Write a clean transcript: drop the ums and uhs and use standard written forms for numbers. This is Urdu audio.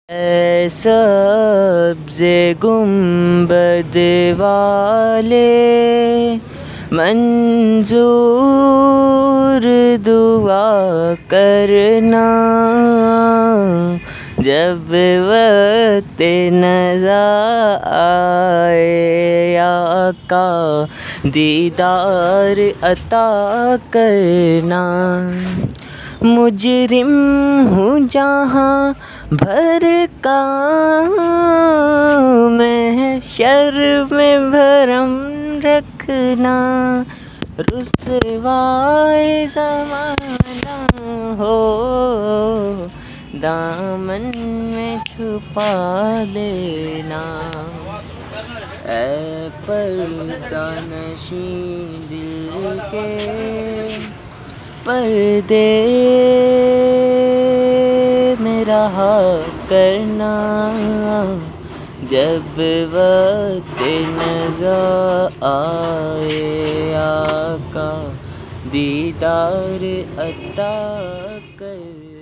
اے سبز گنبد والے منظور دعا کرنا، جب وقت نظر آئے آقا دیدار عطا کرنا۔ مجرم ہوں جہاں بھر کا، محشر میں بھرم رکھنا، رسوائے زمانہ ہو دامن میں چھپا لینا۔ اے پردہ نشین دل کے پردے میں رہا کرنا، جب وقت نظر آئے آقا دیدار عطا کرنا۔